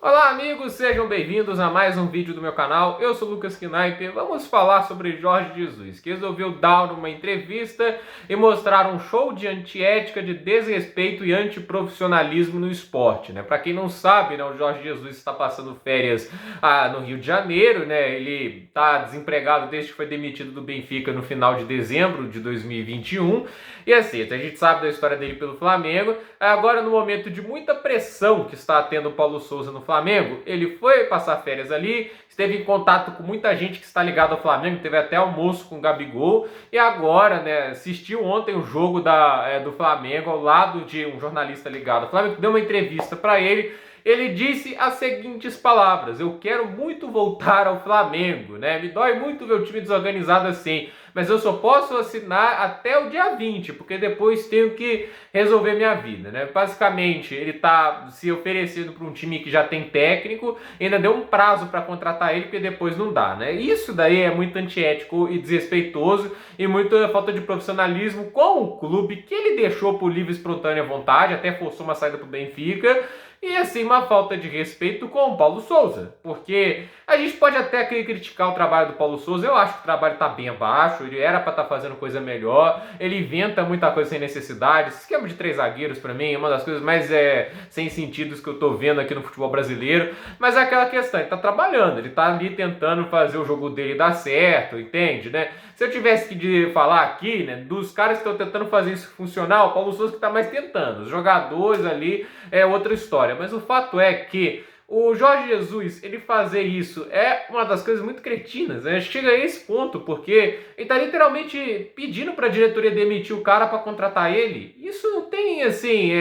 Olá amigos, sejam bem-vindos a mais um vídeo do meu canal. Eu sou o Lucas Knipe. Vamos falar sobre Jorge Jesus, que resolveu dar uma entrevista e mostrar um show de antiética, de desrespeito e antiprofissionalismo no esporte, né? Para quem não sabe, né, o Jorge Jesus está passando férias no Rio de Janeiro, né? Ele está desempregado desde que foi demitido do Benfica no final de dezembro de 2021. E assim, a gente sabe da história dele pelo Flamengo. Agora, no momento de muita pressão que está tendo o Paulo Souza no Flamengo, ele foi passar férias ali, esteve em contato com muita gente que está ligada ao Flamengo, teve até almoço com o Gabigol, e agora, né, assistiu ontem o jogo do Flamengo ao lado de um jornalista ligado ao Flamengo, que deu uma entrevista para ele. Ele disse as seguintes palavras: eu quero muito voltar ao Flamengo, né? Me dói muito ver o time desorganizado assim, mas eu só posso assinar até o dia 20, porque depois tenho que resolver minha vida, né? Basicamente, ele tá se oferecendo para um time que já tem técnico, ainda deu um prazo para contratar ele, porque depois não dá, né? Isso daí é muito antiético e desrespeitoso e muita falta de profissionalismo com o clube, que ele deixou por livre e espontânea vontade, até forçou uma saída pro Benfica. E assim, uma falta de respeito com o Paulo Souza, porque a gente pode até criticar o trabalho do Paulo Souza. Eu acho que o trabalho está bem abaixo, ele era para estar fazendo coisa melhor, ele inventa muita coisa sem necessidade. Esse esquema de 3 zagueiros, para mim, é uma das coisas mais sem sentidos que eu tô vendo aqui no futebol brasileiro. Mas é aquela questão, ele tá trabalhando, ele tá ali tentando fazer o jogo dele dar certo, entende, né? Se eu tivesse que falar aqui, né, dos caras que estão tentando fazer isso funcionar, o Paulo Souza que está mais tentando. Os jogadores ali é outra história. Mas o fato é que o Jorge Jesus, ele fazer isso é uma das coisas muito cretinas, né? Chega a esse ponto, porque ele tá literalmente pedindo para a diretoria demitir o cara para contratar ele. Isso não tem, assim,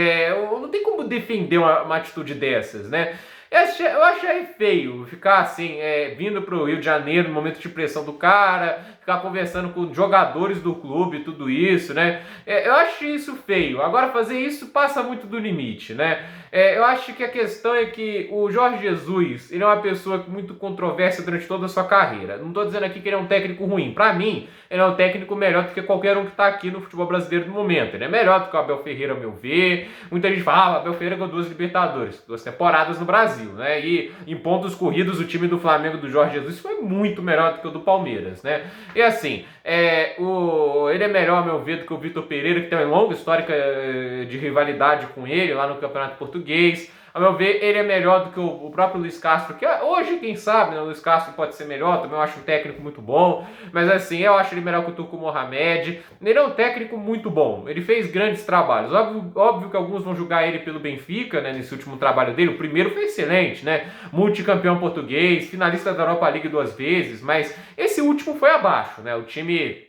não tem como defender uma atitude dessas, né? Eu achei feio ficar assim, vindo pro Rio de Janeiro no momento de pressão do cara, ficar conversando com jogadores do clube, tudo isso, né? Eu acho isso feio. Agora, fazer isso passa muito do limite, né? Eu acho que a questão é que o Jorge Jesus, ele é uma pessoa muito controversa durante toda a sua carreira. Não estou dizendo aqui que ele é um técnico ruim. Para mim, ele é um técnico melhor do que qualquer um que está aqui no futebol brasileiro no momento. Ele é melhor do que o Abel Ferreira, ao meu ver. Muita gente fala, Abel Ferreira ganhou 2 Libertadores, 2 temporadas no Brasil, né? E em pontos corridos, o time do Flamengo do Jorge Jesus foi muito melhor do que o do Palmeiras, né? E assim, ele é melhor, ao meu ver, do que o Vitor Pereira, que tem uma longa história de rivalidade com ele lá no Campeonato Português. Ao meu ver, ele é melhor do que o próprio Luiz Castro, que hoje, quem sabe, né, o Luiz Castro pode ser melhor, também eu acho um técnico muito bom, mas assim, eu acho ele melhor que o Turco Mohamed. Ele é um técnico muito bom, ele fez grandes trabalhos. Óbvio que alguns vão julgar ele pelo Benfica, né, nesse último trabalho dele. O primeiro foi excelente, né, multicampeão português, finalista da Europa League 2 vezes, mas esse último foi abaixo, né, o time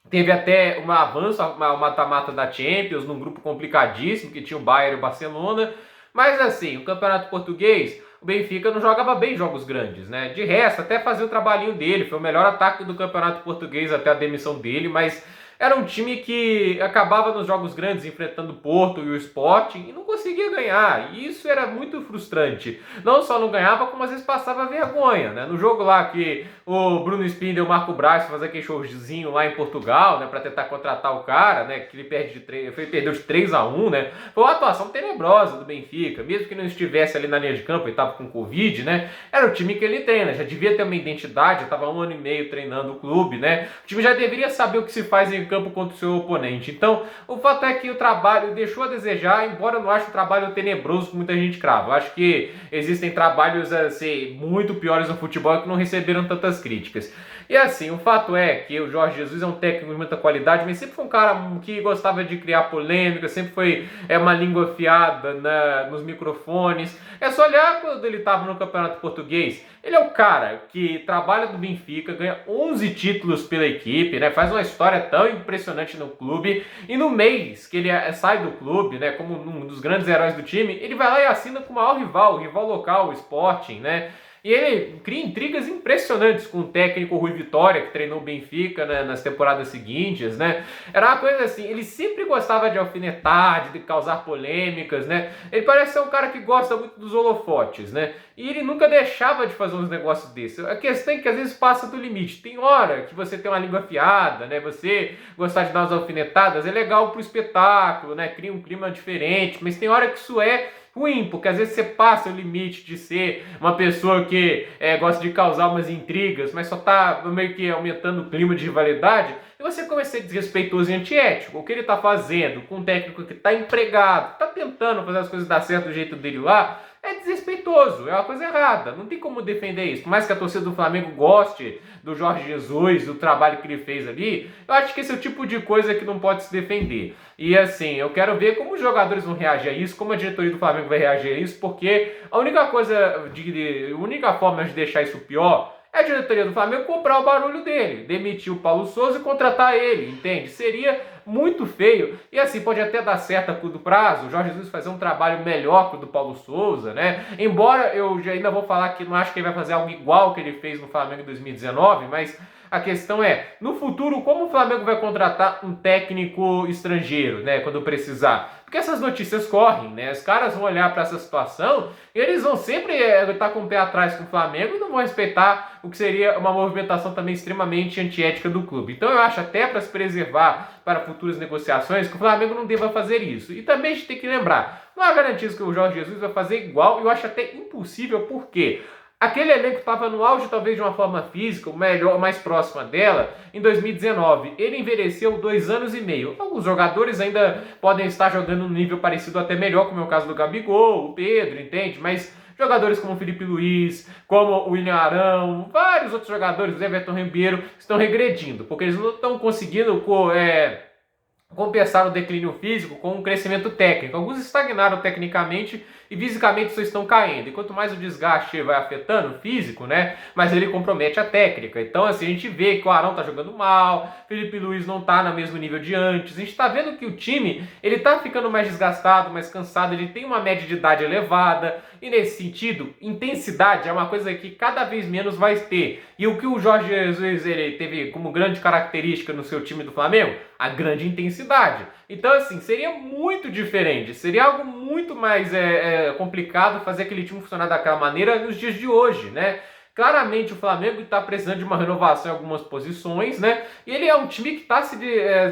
teve até um avanço, uma mata-mata da Champions, num grupo complicadíssimo, que tinha o Bayern e o Barcelona. Mas assim, o Campeonato Português, o Benfica não jogava bem jogos grandes, né? De resto, até fazia o trabalhinho dele, foi o melhor ataque do Campeonato Português até a demissão dele, mas era um time que acabava nos jogos grandes enfrentando o Porto e o Sporting e não conseguia ganhar. E isso era muito frustrante. Não só não ganhava, como às vezes passava vergonha, né? No jogo lá que o Bruno Spindel e o Marco Braz fazer aquele showzinho lá em Portugal, né, para tentar contratar o cara, né, que ele perdeu de 3-1, né? Foi uma atuação tenebrosa do Benfica, mesmo que não estivesse ali na linha de campo e estava com Covid, né? Era o time que ele treina, já devia ter uma identidade, estava 1 ano e meio treinando o clube, né? O time já deveria saber o que se faz em campo contra o seu oponente. Então, o fato é que o trabalho deixou a desejar, embora eu não ache o trabalho tenebroso como muita gente crava. Eu acho que existem trabalhos assim, muito piores no futebol que não receberam tantas críticas. E assim, o fato é que o Jorge Jesus é um técnico de muita qualidade, mas sempre foi um cara que gostava de criar polêmica, sempre foi uma língua afiada nos microfones. É só olhar quando ele estava no Campeonato Português. Ele é o cara que trabalha no Benfica, ganha 11 títulos pela equipe, né? Faz uma história tão impressionante no clube, e no mês que ele sai do clube, né, como um dos grandes heróis do time, ele vai lá e assina com o maior rival, o rival local, o Sporting, né? E ele cria intrigas impressionantes com o técnico Rui Vitória, que treinou o Benfica, né, nas temporadas seguintes, né? Era uma coisa assim, ele sempre gostava de alfinetar, de causar polêmicas, né? Ele parece ser um cara que gosta muito dos holofotes, né? E ele nunca deixava de fazer uns negócios desses. A questão é que às vezes passa do limite. Tem hora que você tem uma língua afiada, né? Você gostar de dar umas alfinetadas é legal pro espetáculo, né? Cria um clima diferente, mas tem hora que isso é ruim, porque às vezes você passa o limite de ser uma pessoa que gosta de causar umas intrigas, mas só tá meio que aumentando o clima de rivalidade, e você começa a ser desrespeitoso e antiético. O que ele tá fazendo com um técnico que tá empregado, tá tentando fazer as coisas dar certo do jeito dele lá, é desrespeitoso, é uma coisa errada, não tem como defender isso. Por mais que a torcida do Flamengo goste do Jorge Jesus, do trabalho que ele fez ali, eu acho que esse é o tipo de coisa que não pode se defender. E assim, eu quero ver como os jogadores vão reagir a isso, como a diretoria do Flamengo vai reagir a isso, porque a única forma de deixar isso pior é a diretoria do Flamengo comprar o barulho dele, demitir o Paulo Souza e contratar ele, entende? Seria muito feio, e assim, pode até dar certo a curto prazo, o Jorge Jesus fazer um trabalho melhor que o do Paulo Souza, né? Embora eu já ainda vou falar que não acho que ele vai fazer algo igual que ele fez no Flamengo em 2019, mas a questão é, no futuro, como o Flamengo vai contratar um técnico estrangeiro, né, quando precisar? Porque essas notícias correm, né? Os caras vão olhar para essa situação e eles vão sempre estar com o pé atrás com o Flamengo e não vão respeitar o que seria uma movimentação também extremamente antiética do clube. Então eu acho até para se preservar para futuras negociações que o Flamengo não deva fazer isso. E também a gente tem que lembrar, não há garantias que o Jorge Jesus vai fazer igual, eu acho até impossível, porque aquele elenco estava no auge talvez de uma forma física, melhor, mais próxima dela, em 2019. Ele envelheceu 2 anos e meio. Alguns jogadores ainda podem estar jogando num nível parecido até melhor, como é o caso do Gabigol, o Pedro, entende? Mas jogadores como o Felipe Luiz, como o William Arão, vários outros jogadores, o Everton Ribeiro, estão regredindo, porque eles não estão conseguindo compensar o declínio físico com um crescimento técnico. Alguns estagnaram tecnicamente e fisicamente só estão caindo. E quanto mais o desgaste vai afetando o físico, né, mais ele compromete a técnica. Então, assim, a gente vê que o Arão tá jogando mal, Felipe Luiz não tá no mesmo nível de antes. A gente tá vendo que o time, ele tá ficando mais desgastado, mais cansado, ele tem uma média de idade elevada. E nesse sentido, intensidade é uma coisa que cada vez menos vai ter. E o que o Jorge Jesus ele teve como grande característica no seu time do Flamengo? A grande intensidade. Então, assim, seria muito diferente, seria algo muito mais complicado fazer aquele time funcionar daquela maneira nos dias de hoje, né? Claramente o Flamengo está precisando de uma renovação em algumas posições, né? E ele é um time que está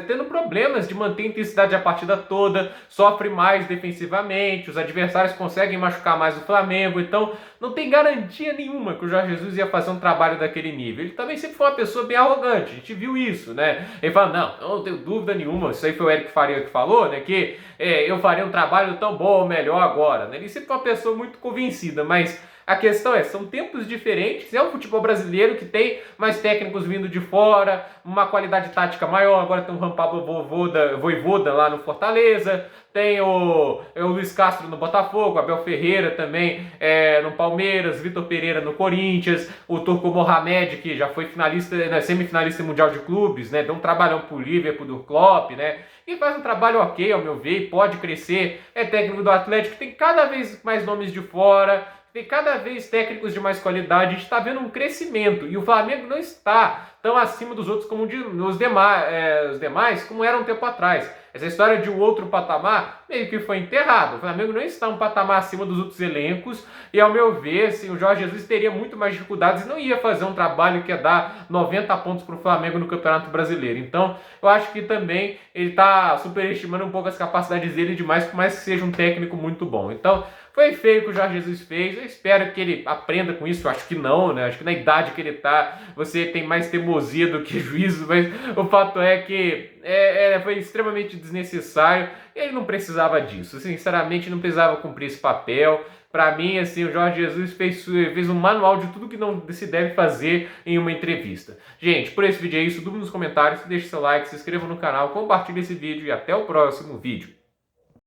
tendo problemas de manter a intensidade a partida toda, sofre mais defensivamente, os adversários conseguem machucar mais o Flamengo, então não tem garantia nenhuma que o Jorge Jesus ia fazer um trabalho daquele nível. Ele também sempre foi uma pessoa bem arrogante, a gente viu isso, né? Ele fala, não tenho dúvida nenhuma, isso aí foi o Eric Faria que falou, né? Que eu faria um trabalho tão bom ou melhor agora, né? Ele sempre foi uma pessoa muito convencida, mas a questão é, são tempos diferentes, é um futebol brasileiro que tem mais técnicos vindo de fora, uma qualidade tática maior, agora tem o Rampabo Vojvoda lá no Fortaleza, tem o Luiz Castro no Botafogo, Abel Ferreira também no Palmeiras, Vitor Pereira no Corinthians, o Turco Mohamed, que já foi finalista, semifinalista mundial de clubes, né, deu um trabalhão pro Liverpool do Klopp, né, e faz um trabalho ok, ao meu ver, pode crescer, é técnico do Atlético, tem cada vez mais nomes de fora, tem cada vez técnicos de mais qualidade, a gente está vendo um crescimento, e o Flamengo não está tão acima dos outros como os demais, como era um tempo atrás. Essa história de um outro patamar meio que foi enterrado. O Flamengo não está um patamar acima dos outros elencos, e ao meu ver, assim, o Jorge Jesus teria muito mais dificuldades e não ia fazer um trabalho que ia dar 90 pontos para o Flamengo no Campeonato Brasileiro. Então, eu acho que também ele está superestimando um pouco as capacidades dele demais, por mais que seja um técnico muito bom. Então, foi feio o que o Jorge Jesus fez, eu espero que ele aprenda com isso, eu acho que não, né? Acho que na idade que ele tá, você tem mais teimosia do que juízo, mas o fato é que foi extremamente desnecessário e ele não precisava disso, sinceramente não precisava cumprir esse papel. Para mim, assim, o Jorge Jesus fez um manual de tudo que não se deve fazer em uma entrevista. Gente, por esse vídeo é isso, dúvida nos comentários, deixe seu like, se inscreva no canal, compartilhe esse vídeo e até o próximo vídeo.